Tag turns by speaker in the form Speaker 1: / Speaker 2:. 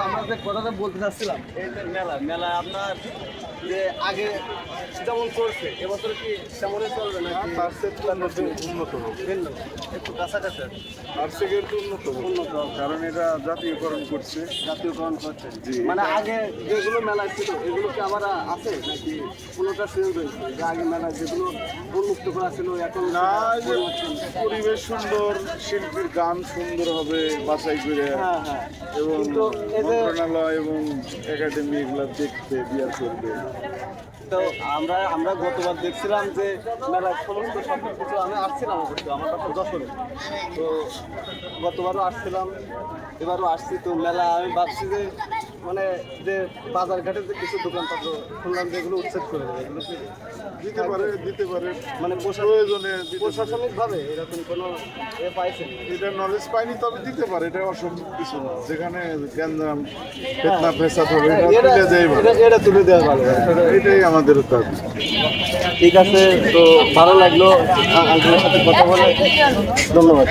Speaker 1: আমরা যে কথাটা বলতে চাচ্ছিলাম এই যে মেলা মেলা আপনার যে আগে যেমন চলছে এবছর কি তেমনই চলবে না
Speaker 2: তার থেকে উন্নত হবে,
Speaker 1: একটু কাছাকাছি
Speaker 2: তার থেকে একটু উন্নত হবে, কারণ এটা জাতীয়করণ করছে।
Speaker 1: জাতীয়করণ করছে মানে আগে যেগুলো মেলা ছিল এগুলো কি আবার আছে নাকি কোনোটা চেঞ্জ হয়েছে যে আগে মেলা যেগুলো উন্মুক্ত করা ছিল এখন
Speaker 2: না, যে পরিবেশ সুন্দর, শিল্পীর গান সুন্দর হবে বাছাই করে,
Speaker 1: হ্যাঁ হ্যাঁ
Speaker 2: এবং
Speaker 1: কিন্তু এই যে
Speaker 2: মন্ত্রণালয় এবং একাডেমি এগুলা দেখতে বিয়ার করবে।
Speaker 1: তো আমরা গতবার দেখছিলাম যে মেলার সমস্ত সব কিছু আমি আসছিলাম অবশ্য আমার কাছে যশোরে, তো গতবারও আসছিলাম এবারও আসছি। তো মেলা আমি ভাবছি যে মানে যে বাজারঘাটে যে কিছু দোকানপত্র শুনলাম যেগুলো উচ্ছেদ করে দেবে এগুলো কি
Speaker 2: দিতে পারে
Speaker 1: মানে
Speaker 2: প্রয়োজনে
Speaker 1: প্রশাসনিকভাবে এরকম কোনো পাইছেন?
Speaker 2: এটা নলেজ পাইনি, তবে দিতে পারে, এটা অসম্ভব কিছু না। যেখানে গ্যাঞ্জাম ফেতনা ফেসাদ হবে
Speaker 1: এটা তুলে দেওয়া ভালো,
Speaker 2: এটাই আমাদের দাবি।
Speaker 1: ঠিক আছে, তো ভালো লাগলো আঙ্কেলের সাথে কথা বলে, ধন্যবাদ।